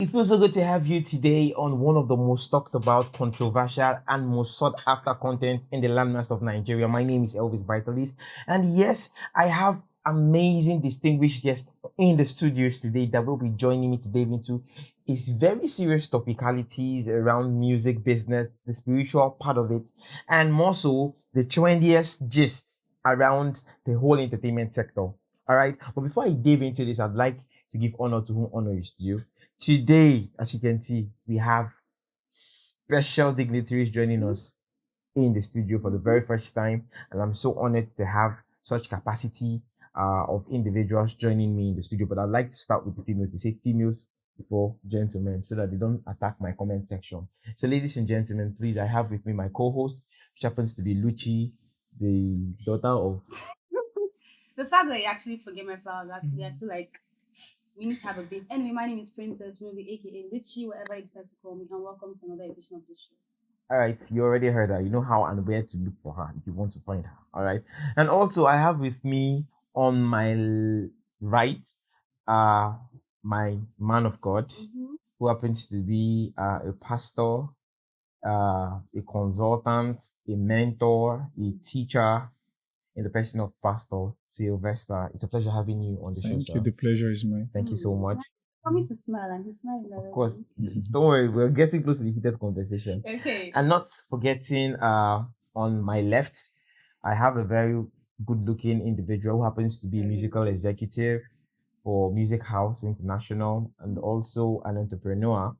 It feels so good to have you today on one of the most talked about, controversial, and most sought after content in the landmass of Nigeria. My name is Elvis Vitalis, and yes, I have amazing, distinguished guests in the studios today that will be joining me to dive into is very serious topicalities around music business, the spiritual part of it, and more so the trendiest gists around the whole entertainment sector. All right, but before I dive into this, I'd like to give honor to whom honor is due. Today, as you can see, we have special dignitaries joining us in the studio for the very first time, and I'm so honored to have such capacity of individuals joining me in the studio. But I'd like to start with the females. They say females before gentlemen, so that they don't attack my comment section. So, ladies and gentlemen, please, I have with me my co-host, which happens to be Luchi, the daughter of. The fact that you actually forget my flowers, actually, I feel like we need to have a bit. Anyway, my name is Princess Ruby, aka Litchi, whatever you decide to call me, and welcome to another edition of the show. All right, you already heard her. You know how and where to look for her if you want to find her. All right, and also I have with me on my right, uh, my man of God, who happens to be a pastor, a consultant, a mentor, a teacher, in the person of Pastor Sylvester. It's a pleasure having you on the show, Thank sir. you. The pleasure is mine. Thank you so much. Promise to smile, and he's smiling already. Of course, don't worry, we're getting close to the heated conversation. Okay. And not forgetting, on my left, I have a very good-looking individual who happens to be a musical executive for Music House International and also an entrepreneur.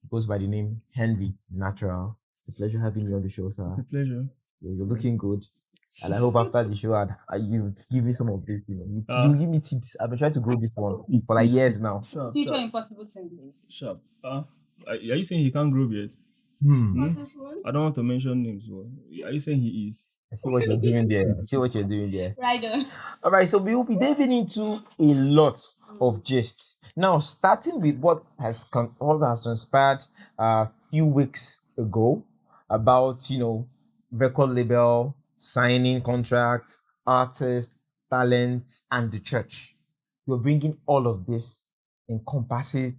He goes by the name Henry Natural. It's a pleasure having you on the show, sir. The pleasure. You're looking good. And I hope after the show, you give me some of this. You give me tips. I've been trying to grow this one for like years now. Sharp. Future impossible things. Sharp. Are you saying he can't grow yet? I don't want to mention names, but are you saying he is? I see what you're doing there. I see what you're doing there. Right on. All right, so we will be diving into a lot of gists. Now, starting with what has transpired a few weeks ago about record label signing contracts, artists, talent, and the church. We're bringing all of this encompasses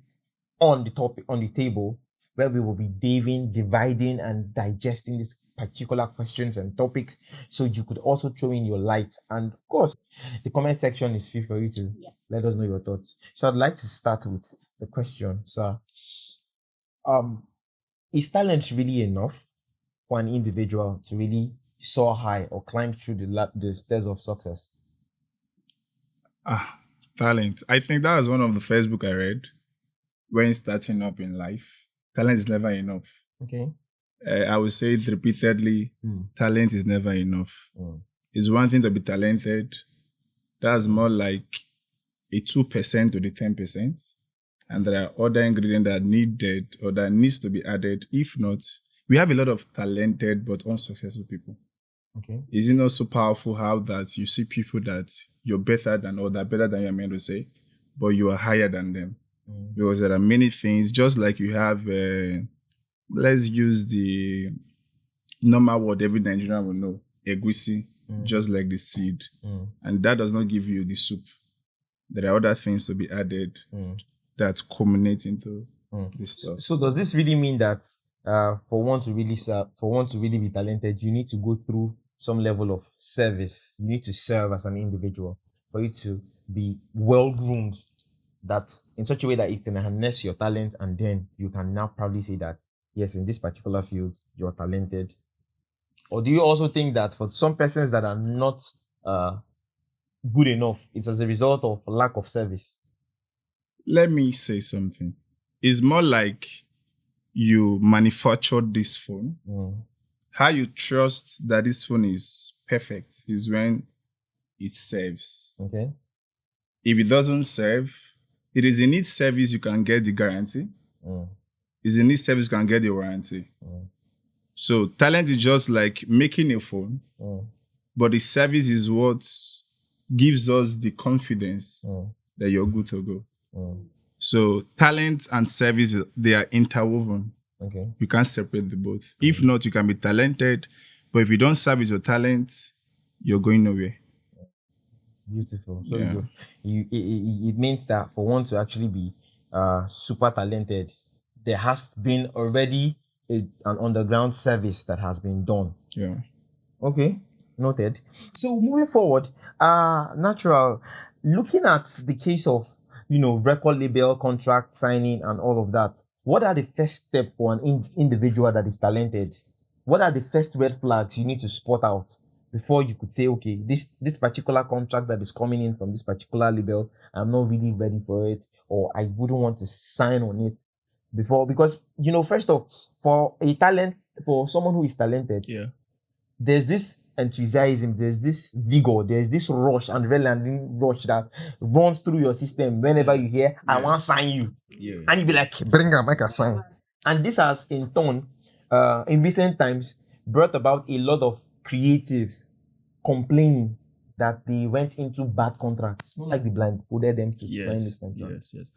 on the table, where we will be dividing, and digesting these particular questions and topics. So you could also throw in your light, and of course, the comment section is free for you to let us know your thoughts. So I'd like to start with the question, sir. Is talent really enough for an individual to really soar high or climb through the stairs of success? Talent. I think that was one of the first book I read when starting up in life. Talent is never enough. Okay. I would say it repeatedly. Talent is never enough. It's one thing to be talented. That's more like a 2% to the 10%. And there are other ingredients that are needed or that needs to be added. If not, we have a lot of talented but unsuccessful people. Okay. Is it not so powerful how that you see people that you're better than or that better than you're meant to say, but you are higher than them? Because there are many things, just like you have, let's use the normal word every Nigerian will know, egusi, just like the seed. And that does not give you the soup. There are other things to be added that culminate into this stuff. So does this really mean that for one to really be talented, you need to go through some level of service? You need to serve as an individual for you to be well-groomed, that in such a way that it can harness your talent, and then you can now proudly say that, yes, in this particular field, you're talented? Or do you also think that for some persons that are not good enough, it's as a result of lack of service? Let me say something. It's more like you manufactured this phone. How you trust that this phone is perfect is when it serves. Okay. If it doesn't serve, it is in its service you can get the guarantee. It's in its service you can get the warranty. So talent is just like making a phone, but the service is what gives us the confidence that you're good to go. So talent and service, they are interwoven. Okay. You can't separate the both. If not, you can be talented, but if you don't service your talent, you're going nowhere. Beautiful. So it means that for one to actually be super talented, there has been already an underground service that has been done. Yeah. Okay, noted. So moving forward, natural, looking at the case of record label contract signing and all of that, what are the first step for an individual that is talented? What are the first red flags you need to spot out before you could say, okay, this particular contract that is coming in from this particular label, I'm not really ready for it, or I wouldn't want to sign on it before? Because first off, for someone who is talented, Yeah. there's this enthusiasm, there's this vigor, there's this rush and adrenaline rush that runs through your system whenever you hear, I want to sign you. Yeah. And you be like, bring her back a sign. And this has in turn, in recent times, brought about a lot of creatives complaining that they went into bad contracts, not like the blindfolded them to sign this contract. Yes.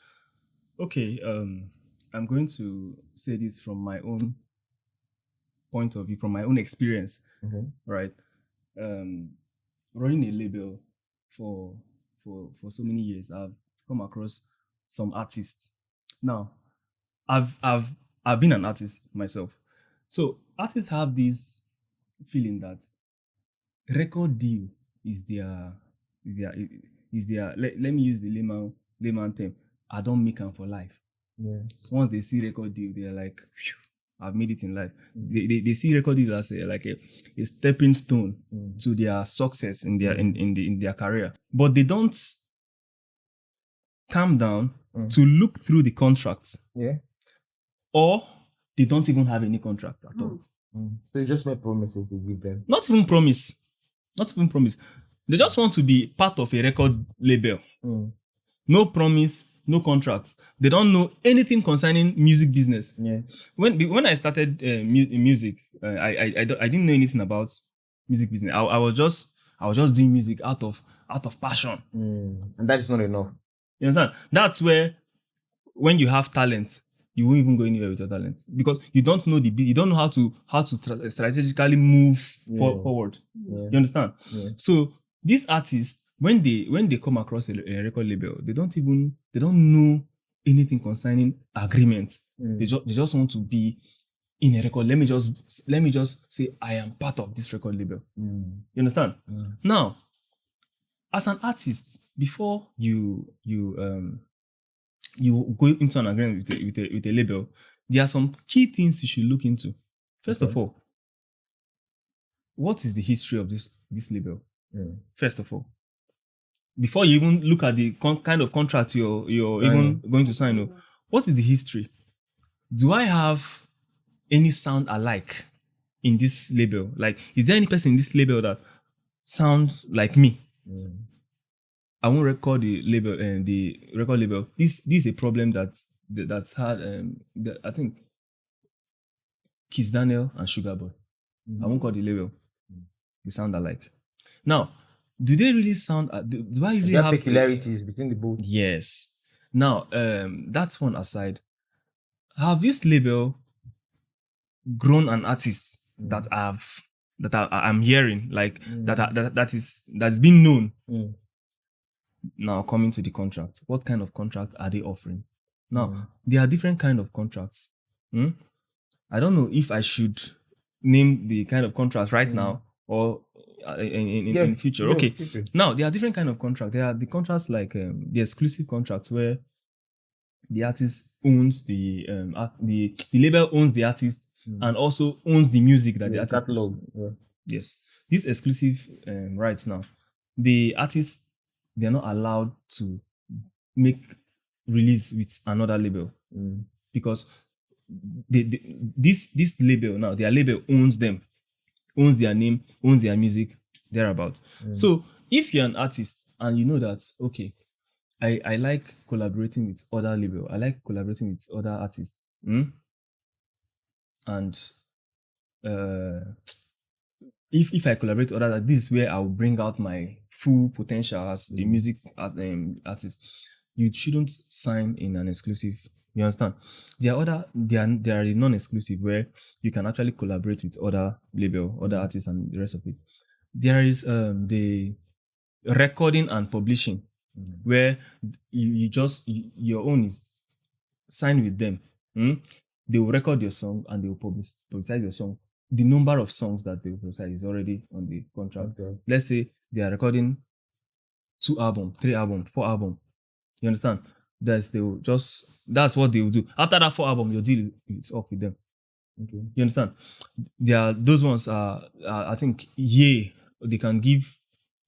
Okay. I'm going to say this from my own point of view, from my own experience, right? Running a label for so many years, I've come across some artists. Now, I've been an artist myself, so artists have this feeling that record deal is their let me use the layman term, I don't make them for life. Yeah. Once they see record deal, they're like, phew, I've made it in life. They see record deal as a stepping stone to their success in their in their career. But they don't calm down to look through the contract. Yeah. Or they don't even have any contract at all. So you just make promises they give them. Not even promise. They just want to be part of a record label. No promise, no contract. They don't know anything concerning music business. Yeah. When I started music, I didn't know anything about music business. I was just doing music out of passion. And that is not enough. You understand? That's where, when you have talent, you won't even go anywhere with your talent, because you don't know you don't know how to strategically move forward. Yeah. You understand? Yeah. So these artists, when they come across a record label, they don't know anything concerning agreement. They just want to be in a record. Let me just say I am part of this record label. You understand? Now, as an artist, before you go into an agreement with a label, there are some key things you should look into. First of all, what is the history of this label? First of all, before you even look at the kind of contract you're even going to sign, what is the history? Do I have any sound alike in this label? Like, is there any person in this label that sounds like me? I won't record the label and the record label. This is a problem that's had. I think Kiss Daniel and Sugar Boy. I won't call the label. They sound alike. Now, do they really sound? Do I really have peculiarities between the both? Yes. Now, that's one aside. Have this label grown an artist that I'm hearing, like that's been known? Now, coming to the contract, what kind of contract are they offering? Now, there are different kind of contracts. I don't know if I should name the kind of contracts right now or in future. Okay. Now, there are different kind of contracts. There are the contracts like the exclusive contracts, where the artist owns the label owns the artist and also owns the music that the artist catalog. Yes, these exclusive rights. Now, the artists, they are not allowed to make release with another label because this label now, their label owns them, owns their name, owns their music, thereabout. So if you're an artist and you know that, okay, I like collaborating with other label, I like collaborating with other artists, and if I collaborate with others, this is where I'll bring out my full potential as a music artist. You shouldn't sign in an exclusive. You understand? There are the non-exclusive, where you can actually collaborate with other label, other artists, and the rest of it. There is the recording and publishing, where you just your own is sign with them, they will record your song and they will publicize your song. The number of songs that they will publicize is already on the contract. Okay. Let's say they are recording 2 albums, 3 albums, 4 albums. You understand? That's what they will do. After that 4 album, your deal is off with them. Okay. You understand? Those ones are I think they can give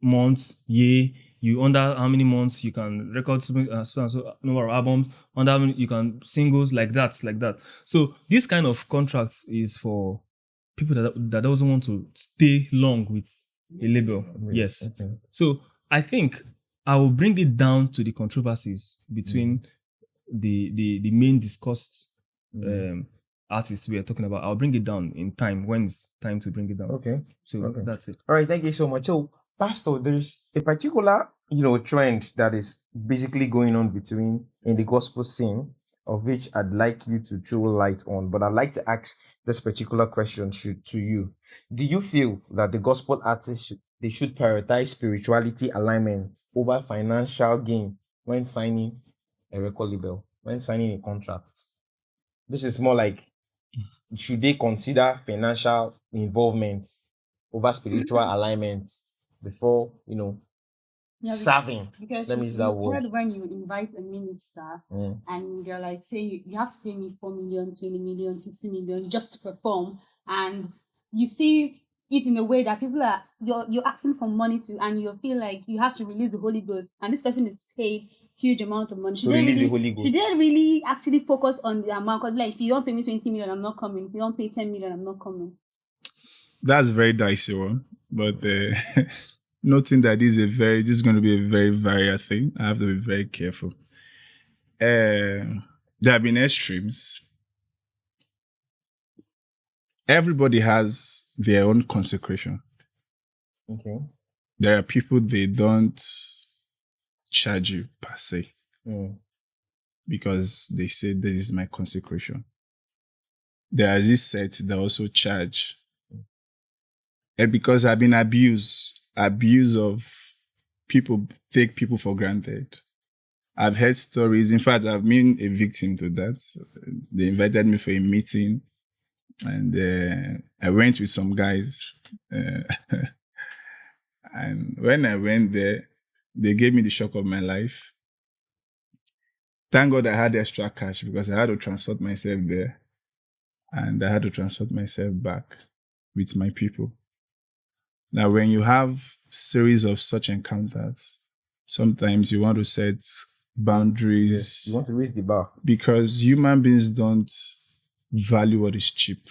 months, you under how many months you can record so and so number of albums, under how many you can singles like that. So this kind of contracts is for people that doesn't want to stay long with a label. Yes. Okay. So I think I will bring it down to the controversies between the main discussed artists we are talking about. I'll bring it down in time when it's time to bring it down. Okay. So Okay. that's it. All right, thank you so much. So, Pastor, there's a particular, trend that is basically going on in the gospel scene, of which I'd like you to throw light on. But I'd like to ask this particular question to you. Do you feel that the gospel artists should prioritize spirituality alignment over financial gain when signing a record label, when signing a contract? This is more like, should they consider financial involvement over spiritual alignment before serving? Because Let me use that word. heard when you invite a minister and you're like, say you have to pay me 4 million, 20 million, 50 million just to perform, and you see it in a way that people are you're asking for money to, and you feel like you have to release the Holy Ghost, and this person is paid huge amount of money. Should they really actually focus on the amount? Because like, if you don't pay me 20 million, I'm not coming. If you don't pay 10 million, I'm not coming. That's a very dicey one, but noting that this is going to be a very varied thing. I have to be very careful. There have been extremes. Everybody has their own consecration. Okay. There are people, they don't charge you per se because they say this is my consecration. There is this set that also charge. And because I've been abuse of people, take people for granted. I've heard stories. In fact, I've been a victim to that. They invited me for a meeting, and I went with some guys. And when I went there, they gave me the shock of my life. Thank God I had extra cash because I had to transport myself there, and I had to transport myself back with my people. Now, when you have series of such encounters, sometimes you want to set boundaries. Yes, you want to raise the bar. Because human beings don't value what is cheap.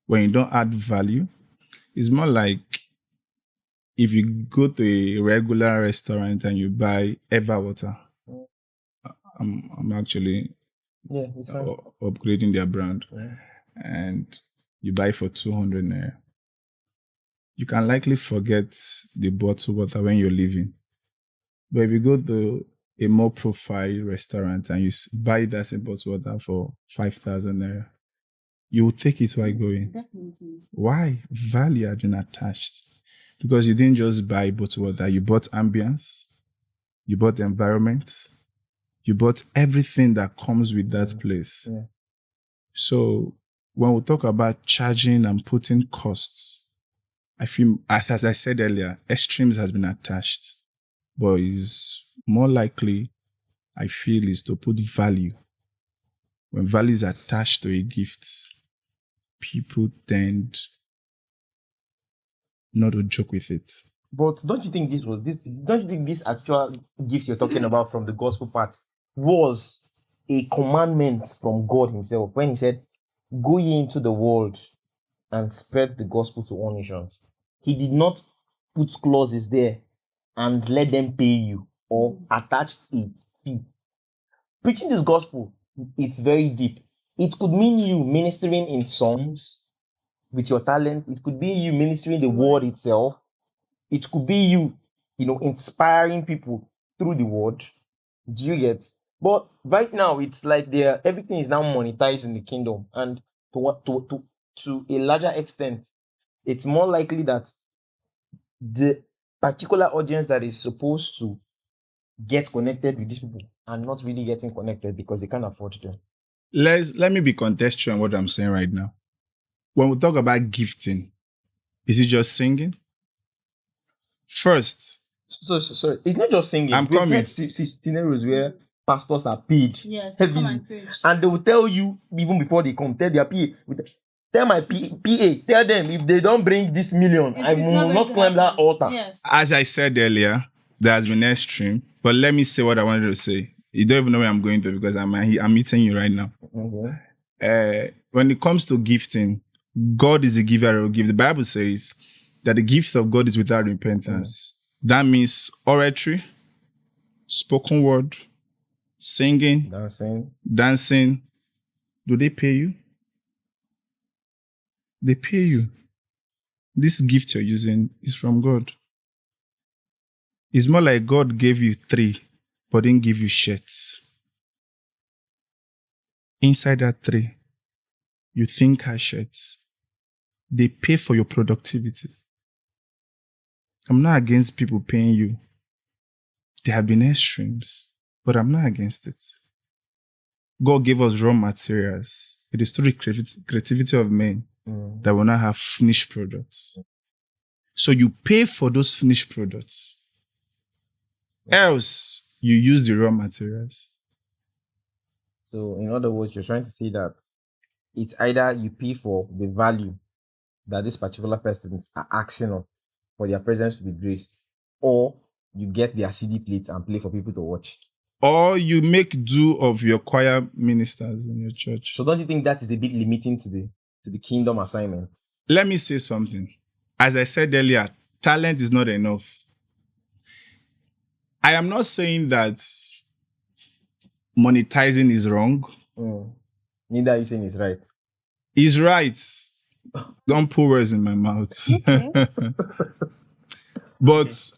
When you don't add value, it's more like if you go to a regular restaurant and you buy Eva water. I'm actually upgrading their brand. Yeah. And you buy for 200 naira. You can likely forget the bottled water when you're leaving. But if you go to a more profile restaurant and you buy that same bottled water for 5,000 naira, you will take it while going. Definitely. Why? Value has been attached. Because you didn't just buy bottled water, you bought ambience, you bought environment, you bought everything that comes with that place. Yeah. So when we talk about charging and putting costs, I feel, as I said earlier, extremes has been attached, but is more likely, I feel, is to put value. When value is attached to a gift, people tend not to joke with it. But don't you think this actual gift you're talking about from the gospel part was a commandment from God himself when he said, "Go ye into the world and spread the gospel to all nations"? He did not put clauses there and let them pay you or attach a fee. Preaching this gospel, it's very deep. It could mean you ministering in songs with your talent. It could be you ministering the word itself. It could be you, inspiring people through the word. Do you get? But right now, it's like everything is now monetized in the kingdom, and to a larger extent, it's more likely that the particular audience that is supposed to get connected with these people and not really getting connected because they can't afford to. Let me be contextual in what I'm saying right now. When we talk about gifting, is it just singing? First, So it's not just singing. I'm We've coming. had scenarios where pastors are paid Yes, heavily, come and preach. and they will tell you even before they come, tell their PA, tell my PA, tell them if they don't bring this million, I It's will not not going to climb that happen. altar. Yes. as I said earlier, there has been extreme, but let me say what I wanted to say. You don't even know where I'm going to because I'm meeting you right now. Okay. When it comes to gifting, God is a giver of gift. The Bible says that the gift of God is without repentance. That means oratory, spoken word, singing, dancing. Do they pay you? They pay you. This gift you're using is from God. It's more like God gave you 3, but didn't give you shirts. Inside that 3, you think are shirts. They pay for your productivity. I'm not against people paying you. There have been extremes, but I'm not against it. God gave us raw materials. It is through the creativity of men that will not have finished products. So you pay for those finished products. Else, you use the raw materials. So, in other words, you're trying to say that it's either you pay for the value that this particular persons are asking of for their presence to be graced, or you get their CD plate and play for people to watch. Or you make do of your choir ministers in your church. So don't you think that is a bit limiting to the kingdom assignments? Let me say something. As I said earlier, talent is not enough. I am not saying that monetizing is wrong. Neither are you saying it's right. It's right. Don't put words in my mouth. But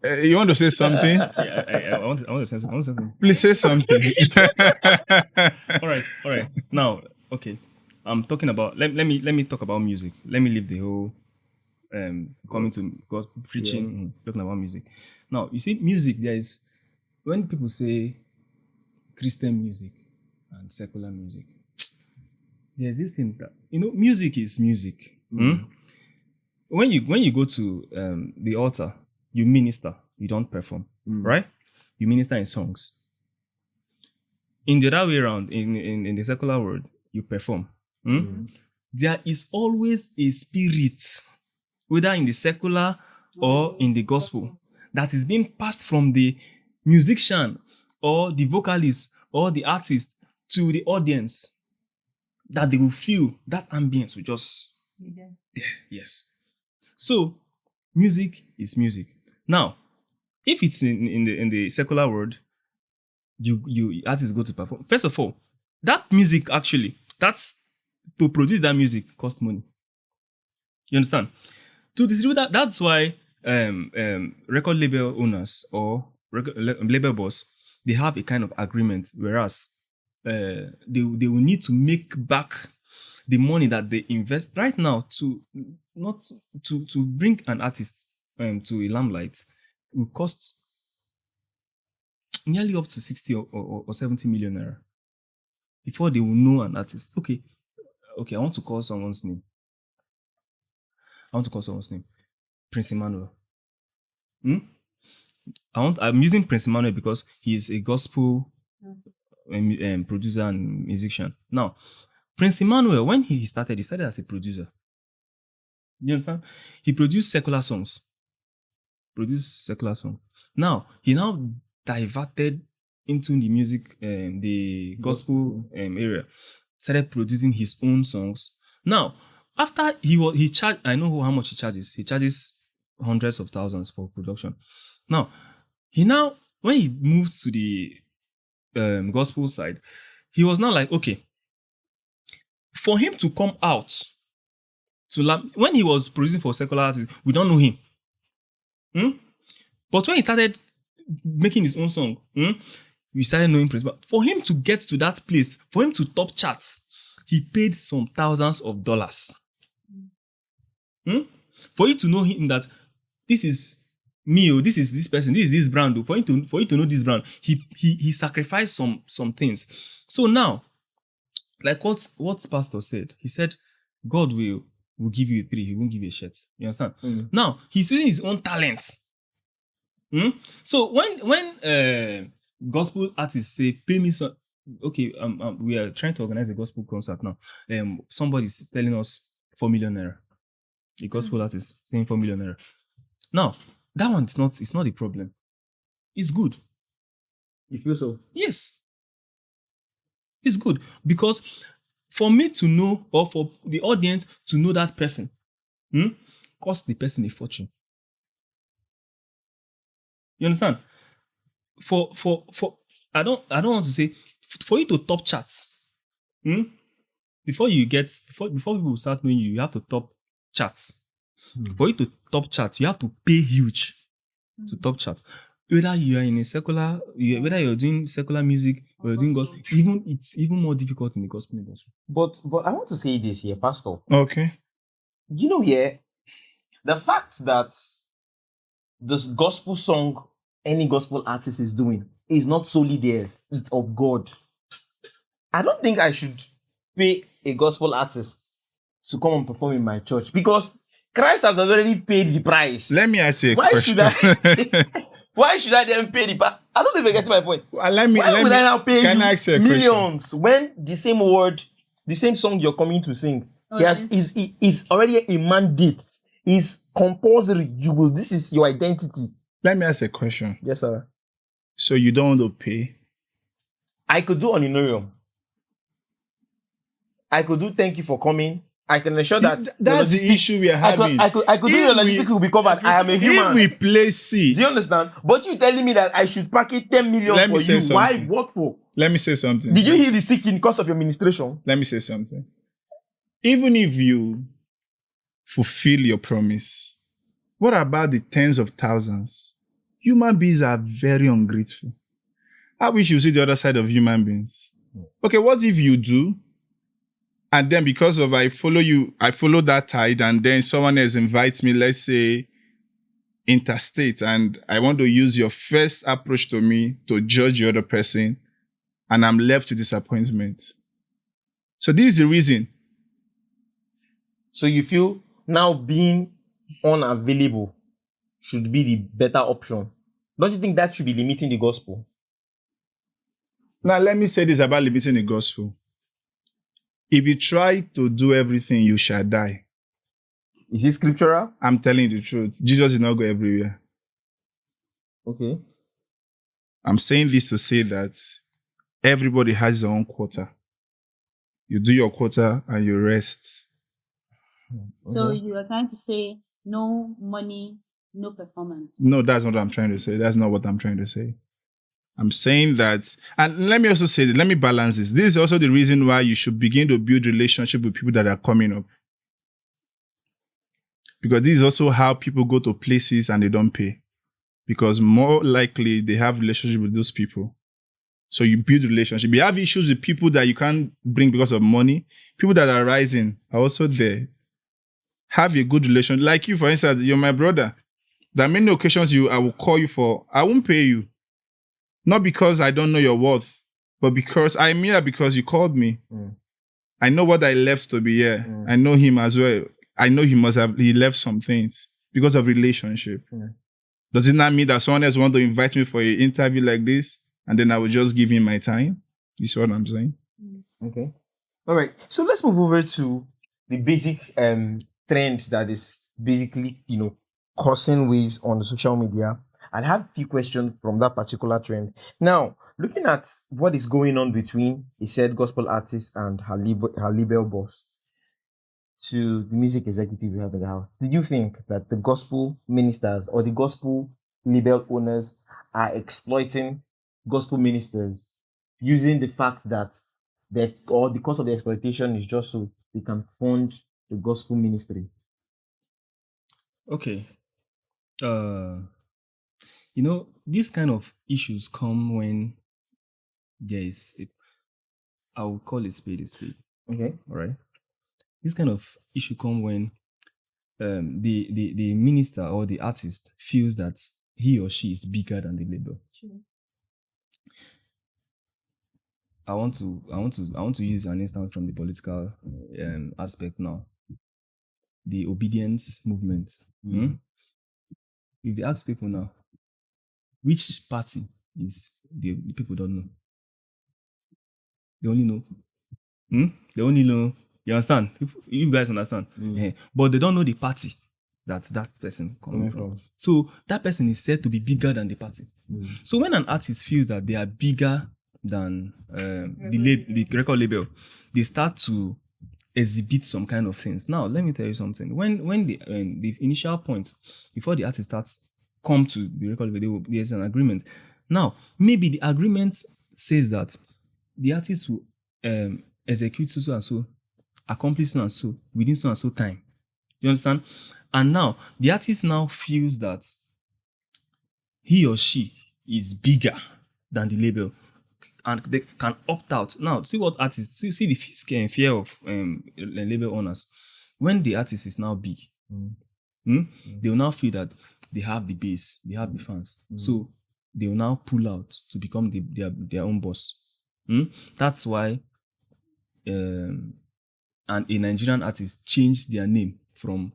you want to say something? I want to say something. Please say something. All right. Now, okay. I'm talking about. Let me talk about music. Let me leave the whole coming to God preaching, talking about music. Now, you see, music. There is when people say Christian music and secular music. There's this thing that music is music. When you go to the altar, you minister. You don't perform, right? You minister in songs. In the other way around, in the secular world, you perform. There is always a spirit, whether in the secular or in the gospel, that is being passed from the musician or the vocalist or the artist to the audience, that they will feel that ambience will just there. Yes. So music is music. Now, if it's in the secular world, you artists go to perform. First of all, that music actually, that's to produce that music costs money. You understand? To distribute that, that's why record label owners or label boss, they have a kind of agreement, whereas they will need to make back the money that they invest right now to bring an artist to a limelight will cost nearly up to 60 or 70 million naira before they will know an artist. Okay, I want to call someone's name. Prince Emmanuel. I'm using Prince Emmanuel because he is a gospel producer and musician. Now, Prince Emmanuel, when he started as a producer. You understand? He produced secular songs. Now, he diverted into the music, the gospel area. Started producing his own songs. Now, after he charged, I know how much he charges. He charges hundreds of thousands for production. Now, when he moved to the gospel side, he was now like, okay, for him to come out when he was producing for secular artists, we don't know him. But when he started making his own song, we started knowing Prince. But for him to get to that place, for him to top charts, he paid some thousands of dollars. For you to know him that this is this is this person, this is this brand. For you to know this brand, he sacrificed some things. So now, like what pastor said, he said, God will give you a tree, he won't give you a shirt. You understand? Now he's using his own talent. So when gospel artists say, pay me some, okay, we are trying to organize a gospel concert now. Somebody's telling us 4 million naira. A gospel artist saying 4 million naira. Now, that one it's not a problem. It's good. You feel so? Yes. It's good because for me to know, or for the audience to know that person, cost the person a fortune. You understand? For I don't want to say, for you to top charts, before people start knowing you have to top charts. For you to top charts, you have to pay huge to top charts. Whether you are in a secular, whether you're doing secular music or you're doing gospel, it's even more difficult in the gospel industry. But I want to say this here, Pastor. Okay. You know, the fact that this gospel song any gospel artist is doing is not solely theirs, it's of God. I don't think I should pay a gospel artist to come and perform in my church because Christ has already paid the price. Let me ask you a Why question. Why should I then pay the price? I don't even get my point. Why would I now pay can you I ask you a millions when the same word, the same song you're coming to sing, is already a mandate, is compulsory. This is your identity. Let me ask a question. Yes, sir. So you don't want to pay? I could do honorarium. I could do thank you for coming. I can ensure that that's the issue we are having. I could do your logistics will be covered. I am a human. If we play C. Do you understand? But you telling me that I should package 10 million Let for me say you. something. Why? What for? Let me say something. Did you heal the sick in course of your ministration? Let me say something. Even if you fulfill your promise, what about the tens of thousands? Human beings are very ungrateful. I wish you see the other side of human beings. Okay, what if you do? And then because of I follow that tide, and then someone else invites me, let's say, interstate, and I want to use your first approach to me to judge the other person, and I'm left with disappointment. So this is the reason. So you feel now being unavailable should be the better option? Don't you think that should be limiting the gospel? Now, let me say this about limiting the gospel. If you try to do everything, you shall die. Is it scriptural? I'm telling you the truth. Jesus did not go everywhere. Okay. I'm saying this to say that everybody has his own quota. You do your quota and you rest. So you are trying to say no money, no performance. No, that's not what I'm trying to say. That's not what I'm trying to say. I'm saying that, and let me also say that, let me balance this. This is also the reason why you should begin to build relationship with people that are coming up. Because this is also how people go to places and they don't pay. Because more likely they have relationship with those people. So you build relationship. You have issues with people that you can't bring because of money. People that are rising are also there. Have a good relation. Like you, for instance, you're my brother. There are many occasions I will call you for. I won't pay you. Not because I don't know your worth, but because I'm here because you called me. I know what I left to be here. I know him as well. I know he left some things because of relationship. Does it not mean that someone else want to invite me for an interview like this and then I will just give him my time? You see what I'm saying? Okay. All right. So let's move over to the basic trend that is basically, causing waves on the social media. I have a few questions from that particular trend. Now, looking at what is going on between a said gospel artist and her label boss to the music executive we have in the house, do you think that the gospel ministers or the gospel label owners are exploiting gospel ministers using the fact that because of the exploitation is just so they can fund the gospel ministry? Okay. These kind of issues come when there is, I will call it spade a spade. Okay. All right. This kind of issue come when the minister or the artist feels that he or she is bigger than the label. True. I want to use an instance from the political aspect now. The obedience movement. If they ask people now, which party is the people don't know. They only know. They only know. You understand? You guys understand? But they don't know the party that person coming from. So that person is said to be bigger than the party. So when an artist feels that they are bigger than the record label, they start to exhibit some kind of things. Now, let me tell you something. When the initial point, before the artist starts come to the record label, there's an agreement. Now, maybe the agreement says that the artist will execute so and so, accomplish so and so within so and so time. You understand? And now the artist now feels that he or she is bigger than the label, and they can opt out. Now, see what artists, so you see the fear of label owners. When the artist is now big, they will now feel that they have the base, they have the fans. So they will now pull out to become their own boss. That's why and a Nigerian artist changed their name from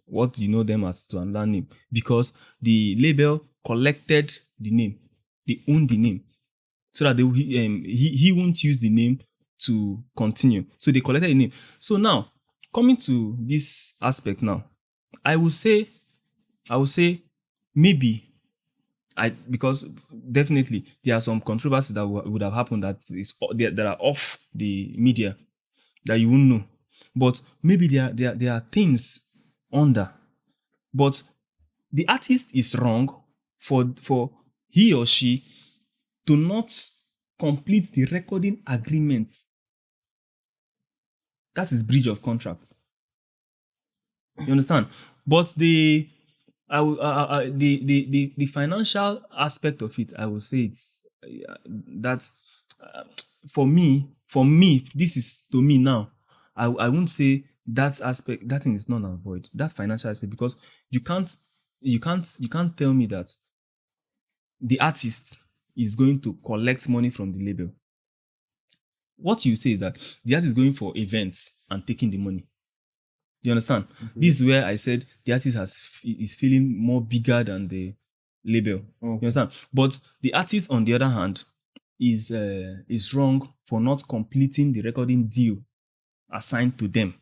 what you know them as to another name, because the label collected the name, they own the name, so that he won't use the name to continue. So they collected the name. So now, coming to this aspect now, I will say maybe because definitely there are some controversies that would have happened that are off the media that you won't know. But maybe there are things under. But the artist is wrong for he or she to not complete the recording agreement. That is breach of contract. You understand? But the financial aspect of it, I will say it's that for me, this is to me now. I won't say that aspect, that thing is not and void, that financial aspect, because you can't tell me that the artist is going to collect money from the label. What you say is that the artist is going for events and taking the money. You understand? Mm-hmm. This is where I said the artist is feeling more bigger than the label. You understand? But the artist, on the other hand, is wrong for not completing the recording deal assigned to them.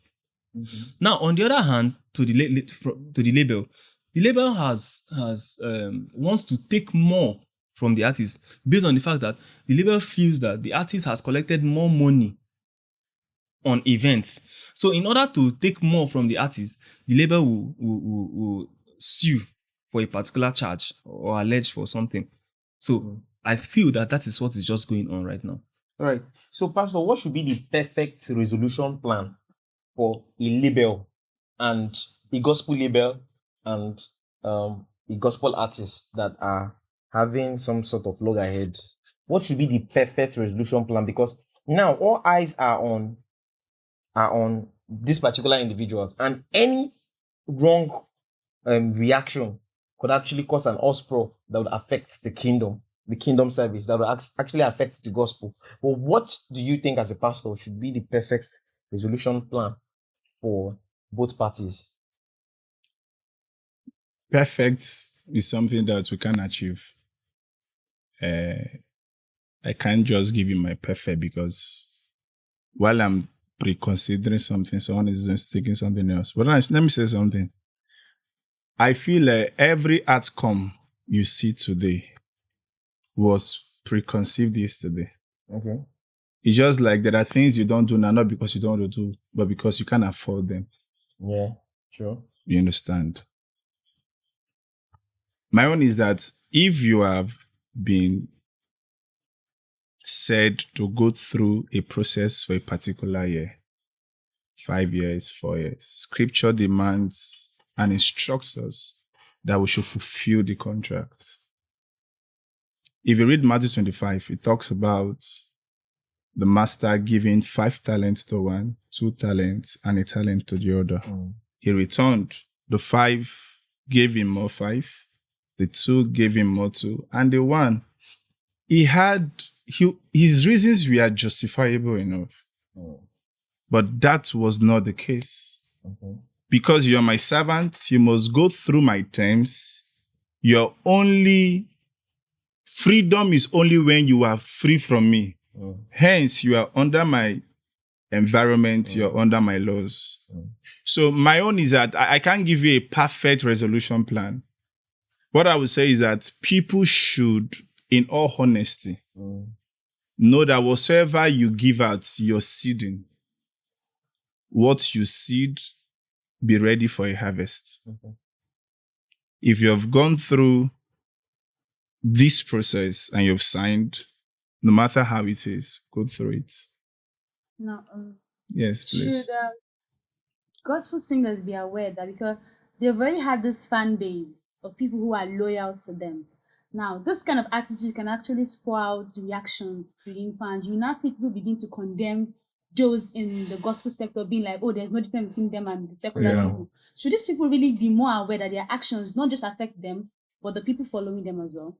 Mm-hmm. Now, on the other hand, to the label, the label has wants to take more from the artist based on the fact that the label feels that the artist has collected more money on events. So in order to take more from the artist, the label will sue for a particular charge or allege for something. So I feel that is what is just going on right now. All right. So, Pastor, what should be the perfect resolution plan for a label and a gospel label and a gospel artist that are having some sort of loggerheads? What should be the perfect resolution plan? Because now all eyes are on these particular individuals, and any wrong reaction could actually cause an uproar that would affect the kingdom service, that would actually affect the gospel. But what do you think, as a pastor, should be the perfect resolution plan for both parties? Perfect is something that we can achieve. I can't just give you my perfect, because while I'm pre-considering something, someone is just taking something else. But let me say something. I feel like every outcome you see today was preconceived yesterday. Okay. It's just like there are things you don't do now, not because you don't want to do, but because you can't afford them. Yeah, sure. You understand? My own is that if you have been said to go through a process for a particular year, 5 years, 4 years, Scripture demands and instructs us that we should fulfill the contract. If you read Matthew 25, it talks about the master giving 5 talents to one, 2 talents, and 1 talent to the other. He returned The 5 gave him more 5. The 2 gave him more 2. And the 1, his reasons were justifiable enough. But that was not the case. Okay. Because you are my servant, you must go through my terms. Your only freedom is only when you are free from me. Hence, you are under my environment, you're under my laws. So my own is that I can't give you a perfect resolution plan. What I would say is that people should, in all honesty, know that whatsoever you give out, you're seeding. What you seed, be ready for a harvest. Okay. If you have gone through this process and you've signed, no matter how it is, go through it. Now, Yes, please. should gospel singers be aware that because they've already had this fan base of people who are loyal to them. Now, this kind of attitude can actually spur out reaction within fans. You now see people begin to condemn those in the gospel sector, being like, oh, there's no difference between them and the secular people. Should these people really be more aware that their actions not just affect them, but the people following them as well?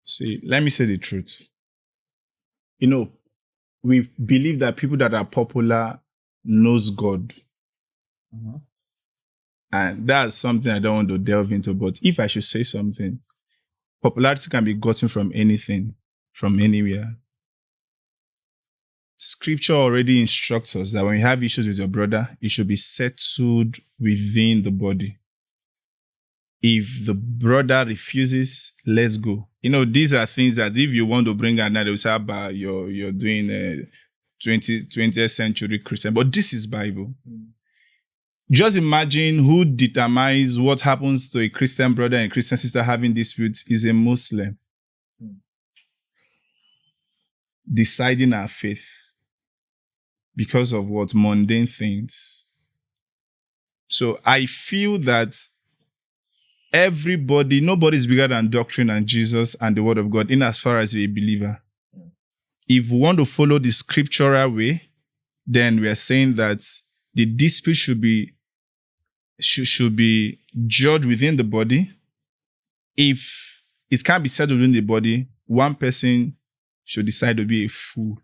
See, let me say the truth. You know, we believe that people that are popular knows God. And that's something I don't want to delve into. But if I should say something, popularity can be gotten from anything, from anywhere. Scripture already instructs us that when you have issues with your brother, it should be settled within the body. If the brother refuses, let's go. You know, these are things that if you want to bring another, you say, you're doing a 20th century Christian. But this is Bible. Just imagine who determines what happens to a Christian brother and a Christian sister having disputes is a Muslim. Deciding our faith because of what? Mundane things. So I feel that nobody's bigger than doctrine and Jesus and the word of God in as far as you're a believer. If we want to follow the scriptural way, then we are saying that the dispute should be judged within the body. If it can't be settled within the body, one person should decide to be a fool.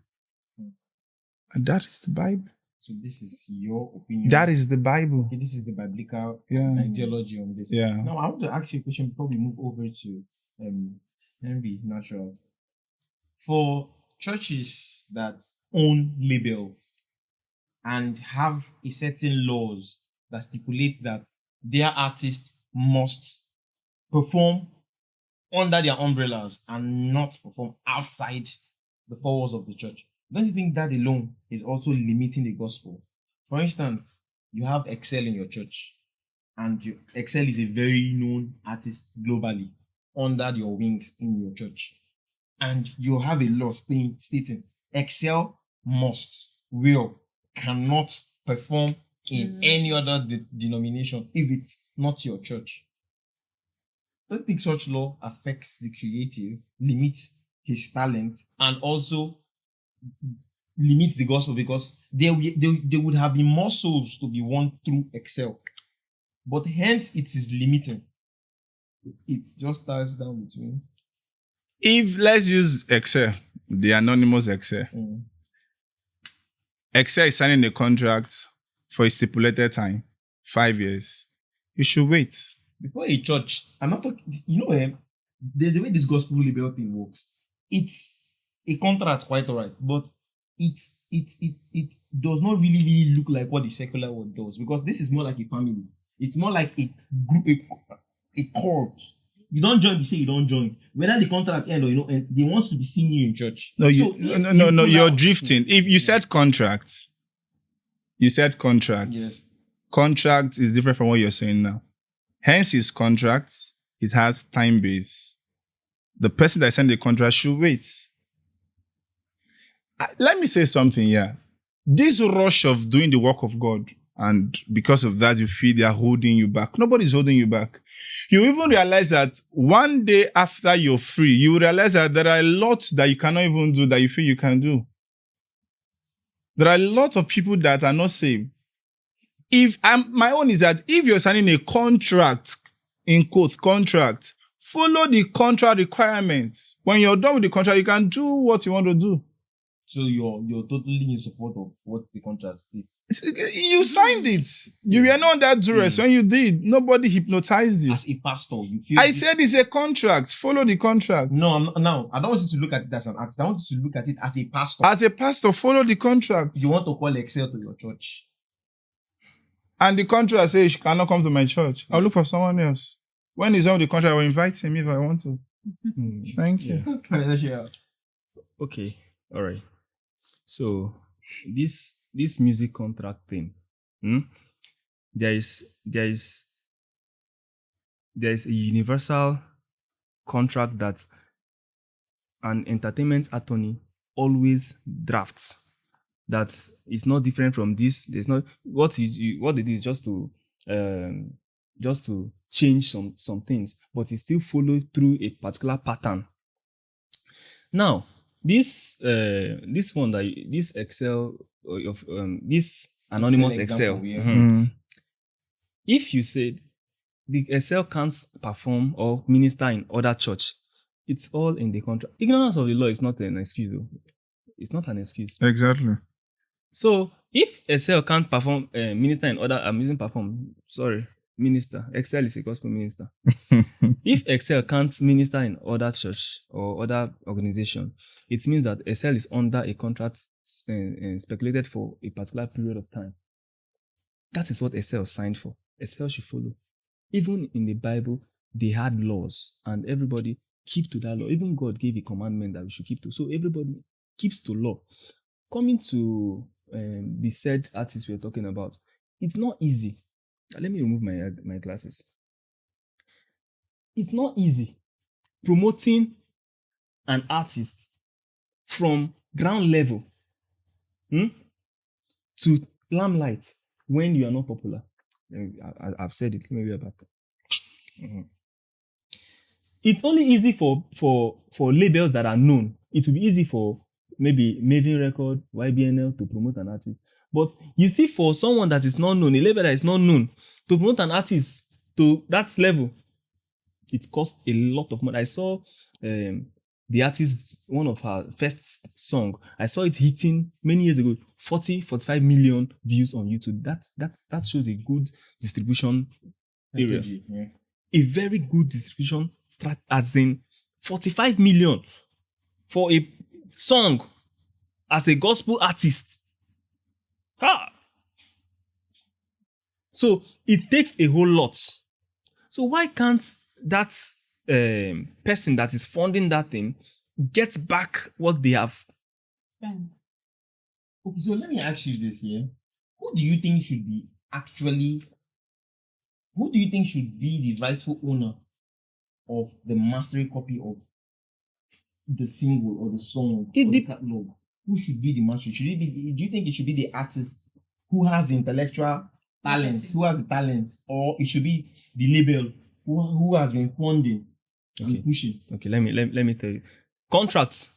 And that is the Bible. So this is your opinion. That is the Bible. Okay, this is the biblical ideology on this. Yeah. Now I want to ask you a question before we move over to Henry Natural. For churches that own labels and have a certain laws that stipulate that their artists must perform under their umbrellas and not perform outside the four walls of the church, don't you think that alone is also limiting the gospel? For instance, you have Excel in your church, and Excel is a very known artist globally under your wings in your church. And you have a law stating Excel cannot perform in any other denomination if it's not your church. I don't think such law affects the creative, limits his talent, and also limits the gospel, because there would have been more souls to be won through Excel. But hence it is limiting. It just starts down between. If let's use Excel, the anonymous Excel. Excel is signing a contract for a stipulated time, 5 years. You should wait. Before a church, I'm not talking, there's a way this gospel label thing works. It's a contract, quite all right, but it does not really look like what the secular world does, because this is more like a family. It's more like a group, a cult. You don't join, you say you don't join. Whether the contract end or end, they want to be seeing you in church. No, you're drifting. If you said contract, Yes. Contract is different from what you're saying now. Hence, his contract, it has time base. The person that signed the contract should wait. Let me say something here. This rush of doing the work of God, and because of that, you feel they are holding you back. Nobody's holding you back. You even realize that one day after you're free, you realize that there are a lot that you cannot even do that you feel you can do. There are a lot of people that are not saved. my own is that if you're signing a contract, in quote, contract, follow the contract requirements. When you're done with the contract, you can do what you want to do. So you're totally in support of what the contract states. You signed it. You were not that duress when you did. Nobody hypnotized you. As a pastor, you feel. I said it's a contract. Follow the contract. No, I don't want you to look at it as an artist. I want you to look at it as a pastor. As a pastor, follow the contract. You want to call Excel to your church. And the contract says you cannot come to my church. I'll look for someone else. When he's on the contract, I will invite him if I want to. Thank you. Yeah. Okay, all right. So this music contract thing, there is a universal contract that an entertainment attorney always drafts. That is not different from this. There's not what they do is just to change some things, but it still follow through a particular pattern. Now, this one that this Excel of this anonymous Excel, if you said the Excel can't perform or minister in other church, it's all in the contract. Ignorance of the law is not an excuse, though. It's not an excuse. Exactly. So if Excel can't perform minister in other, minister. Excel is a gospel minister. If Excel can't minister in other church or other organization, it means that Excel is under a contract speculated for a particular period of time. That is what Excel signed for. Excel should follow. Even in the Bible, they had laws and everybody keep to that law. Even God gave a commandment that we should keep to. So everybody keeps to law. Coming to the said artist we're talking about, it's not easy. Let me remove my glasses. It's not easy promoting an artist from ground level to limelight when you are not popular. I've said it. Maybe back. It's only easy for labels that are known. It will be easy for maybe Maven Record, YBNL to promote an artist. But you see, for someone that is not known, a label that is not known, to promote an artist to that level, it costs a lot of money. I saw the artist, one of her first song, I saw it hitting many years ago, 45 million views on YouTube. That shows a good distribution area. Yeah. A very good distribution strat, as in 45 million for a song as a gospel artist. So it takes a whole lot. So why can't that person that is funding that thing get back what they have spent? Okay, so let me ask you this here. Who do you think should be the rightful owner of the mastering copy of the single or the song or the catalog? Who should be the master? Do you think it should be the artist who has the intellectual talent, who has the talent, or it should be the label who has been funding and pushing? Okay, let me tell you. Contracts.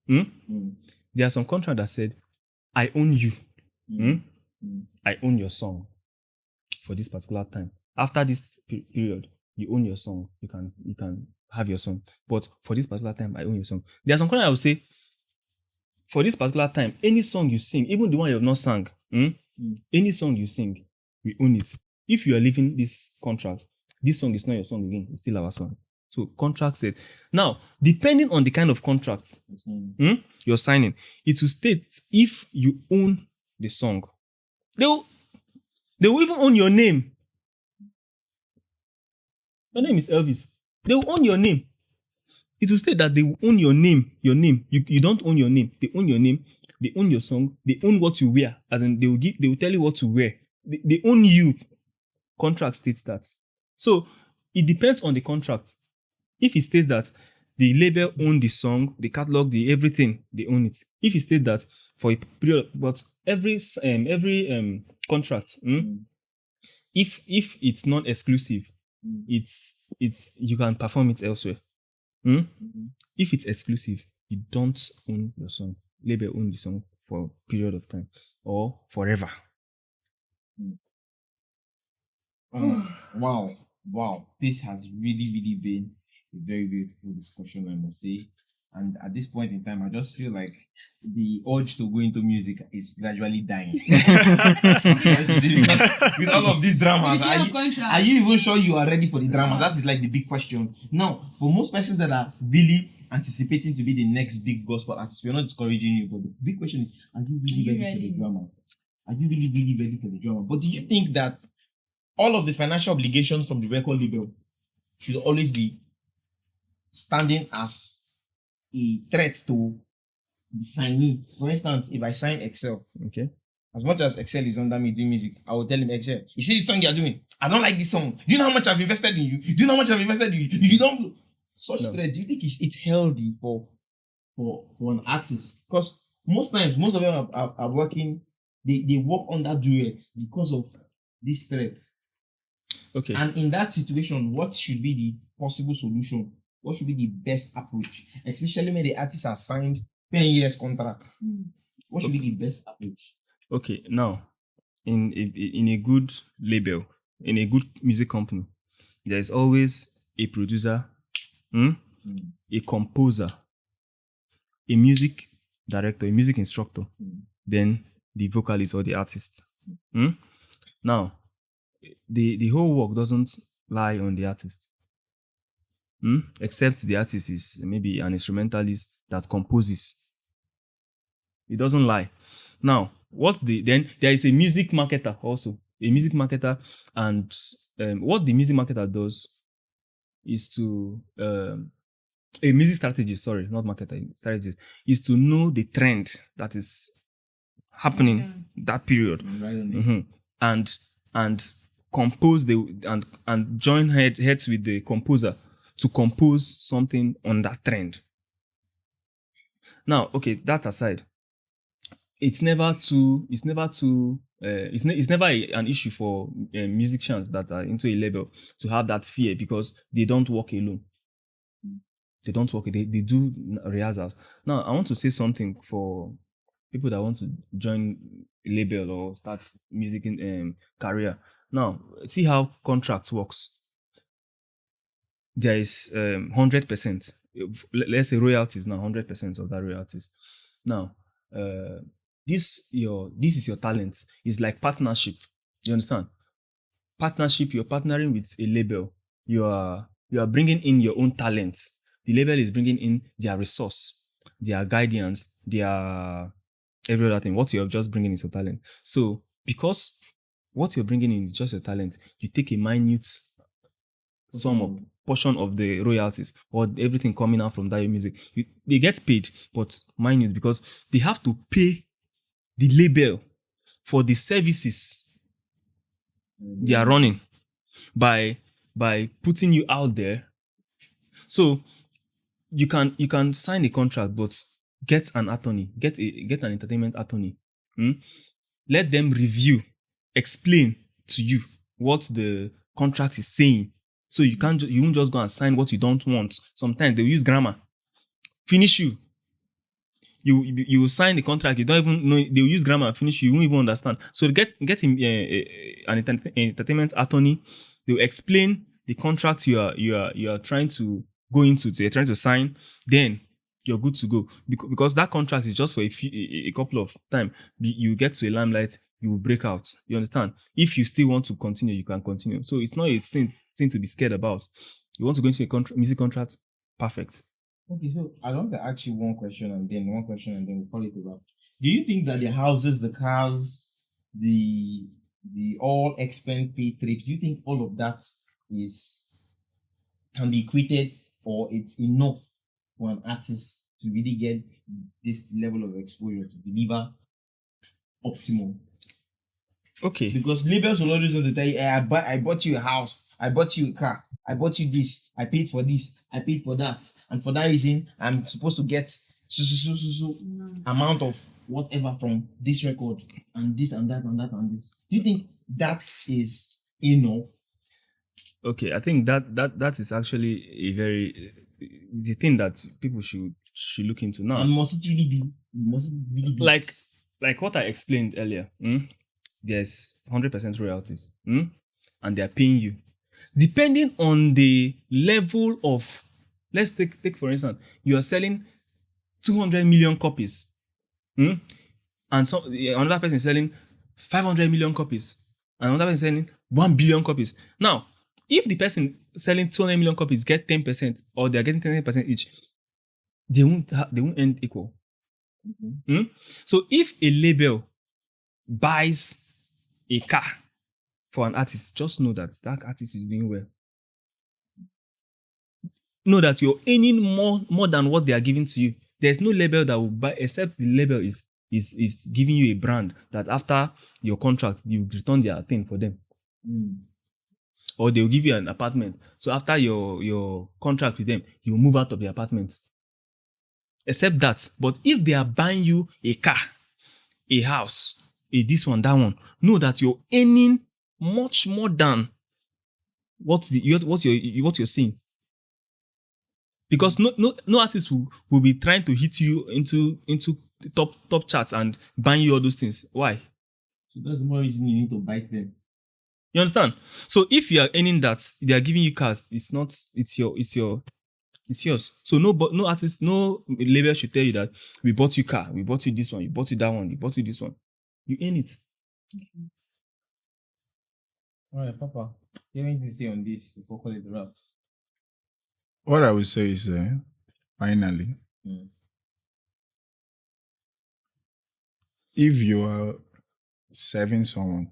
There are some contracts that said, I own you. I own your song for this particular time. After this period, you own your song. You can have your song. But for this particular time, I own your song. There are some contracts I would say, for this particular time, any song you sing, even the one you have not sung, any song you sing, we own it. If you are leaving this contract, this song is not your song again. It's still our song. So contract said. Now, depending on the kind of contract you're signing, it will state if you own the song. They will even own your name. Your name is Elvis. They will own your name. It will state that they will own your name. Your name. You don't own your name. They own your name. They own your song. They own what you wear. As in, they will tell you what to wear. They own you. Contract states that. So it depends on the contract. If it states that the label own the song, the catalog, the everything, they own it. If it states that for a period, but every contract, if it's not exclusive, it's you can perform it elsewhere. If it's exclusive, you don't own your song. Label own the song for a period of time or forever. Wow. This has really been a very beautiful discussion, I must say. And at this point in time, I just feel like the urge to go into music is gradually dying. I'm sorry to say, because with all of these dramas, are you even sure you are ready for the drama? That is like the big question. Now, for most persons that are really anticipating to be the next big gospel artist, we're not discouraging you, but the big question is, are you really ready for the drama? Are you really ready for the drama? But do you think that all of the financial obligations from the record label should always be standing as a threat to the signee? For instance, if I sign Excel, Okay. as much as Excel is under me doing music, I will tell him, Excel, you see this song you're doing? I don't like this song. Do you know how much I've invested in you? Do you know how much I've invested in you? If you don't, such threat, do you think it's healthy for an artist? Because most times, most of them are working, they work under duress because of this threat. Okay. And in that situation, what should be the possible solution? What should be the best approach? Especially when the artists are signed 10 years contracts. What should be the best approach? Okay, now, in a good label, in a good music company, there is always a producer, a composer, a music director, a music instructor, then the vocalist or the artist. Now, the whole work doesn't lie on the artist. Except the artist is maybe an instrumentalist that composes. It doesn't lie. Now, then there is a music marketer also. A music marketer, and what the music marketer does is to a music strategist, sorry, not marketer, strategist, is to know the trend that is happening that period. And compose and join heads with the composer to compose something on that trend. Now, okay, that aside, it's never an issue for musicians that are into a label to have that fear, because they don't work alone. They don't work. They do rehearsals. Now, I want to say something for people that want to join a label or start music career. Now, see how contract works. There is 100%. Let's say royalties now, 100% of that royalties. Now, this is your talent. It's like partnership. You understand? Partnership. You're partnering with a label. You are bringing in your own talent. The label is bringing in their resource, their guidance, their every other thing. What you're just bringing is your talent. So because what you're bringing in is just your talent, you take a minute sum of portion of the royalties or everything coming out from that music. They get paid, but minute, because they have to pay the label for the services they are running by putting you out there. So you can sign a contract, but get an attorney, get an entertainment attorney. Let them review, explain to you what the contract is saying. So you won't just go and sign what you don't want. Sometimes they use grammar. Finish you. You sign the contract, you don't even know, they'll use grammar, finish you won't even understand. So get an entertainment attorney. They'll explain the contract you are trying to go into, you're trying to sign, then you're good to go. Because that contract is just for a couple of time. You get to a limelight, you will break out. You understand? If you still want to continue, you can continue. So it's not a thing to be scared about. You want to go into a music contract, perfect. Okay, so I want to ask you one question and then we'll call it a wrap. Do you think that the houses, the cars, the all expense paid trips, do you think all of that can be equated, or it's enough for an artist to really get this level of exposure to deliver optimum? Okay. Because labels will always want to tell you, I bought you a house, I bought you a car, I bought you this, I paid for this, I paid for that. And for that reason, I'm supposed to get so amount of whatever from this record and this and that and that and this. Do you think that is enough? Okay, I think that is actually it's a thing that people should look into now. And must it really be like what I explained earlier? There's 100% royalties. and they are paying you. Depending on the level of, let's take for instance, you are selling 200 million copies, and another person is selling 500 million copies, and another person is selling 1 billion copies. Now, if the person selling 200 million copies get 10%, or they are getting 10% each, they won't end equal. So if a label buys a car for an artist, just know that artist is doing well. Know that you're earning more than what they are giving to you. There's no label that will buy, except the label is giving you a brand that after your contract you return their thing for them. Or they'll give you an apartment. So after your contract with them, you will move out of the apartment. Except that. But if they are buying you a car, a house, a this one, that one, know that you're earning much more than what you're seeing. Because no artist will be trying to hit you into the top charts and buying you all those things. Why? So that's the more reason you need to buy them. You understand? So if you are earning that, they are giving you cars. It's yours. So no artist, no label should tell you that we bought you car, we bought you this one, we bought you that one, we bought you this one. You earn it. All right, Papa. You have anything to say on this before calling it a wrap? What I would say is, finally, if you are serving someone,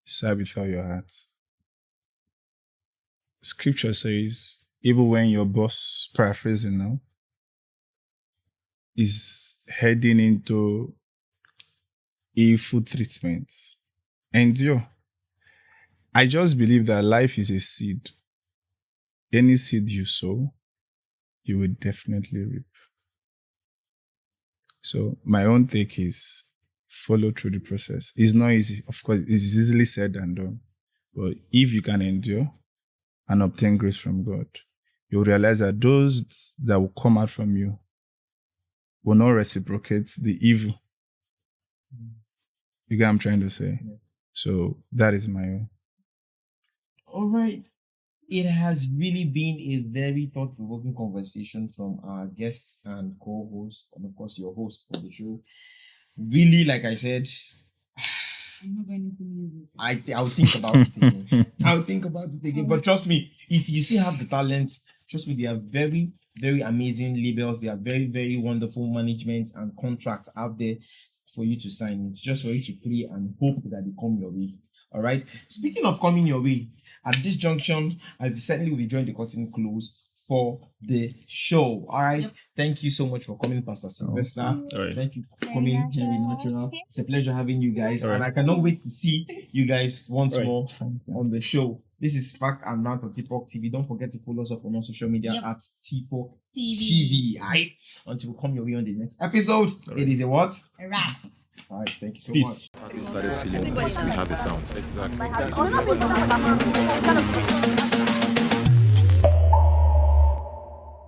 serve with all your heart. Scripture says, even when your boss, paraphrasing now, is heading into ill treatment, endure. I just believe that life is a seed. Any seed you sow, you will definitely reap. So my own take is follow through the process. It's not easy. Of course, it's easily said and done. But if you can endure and obtain grace from God, you'll realize that those that will come out from you will not reciprocate the evil. You get what I'm trying to say? Yeah. So that is my own. All right. It has really been a very thought-provoking conversation from our guest and co-host, and of course your host for the show. Really, like I said, I'm not going into music. I'll think about it again. I'll think about it again. But trust me, if you still have the talent, trust me, they are very, very amazing labels. They are very, very wonderful management and contracts out there for you to sign. It's just for you to play and hope that they come your way. All right. Speaking of coming your way, at this junction, I certainly will be drawing the curtain close for the show. All right. Yep. Thank you so much for coming, Pastor Sylvester. All right. Thank you for coming, Henry Natural. It's a pleasure having you guys. All right. And I cannot wait to see you guys once more on the show. This is Fact and Rant on TPOC TV. Don't forget to follow us up on our social media at TPOC TV. All right. Until we come your way on the next episode. Right. It is a what? A wrap. All right. Thank you so Peace. much. You started feeling you have a sound. Exactly.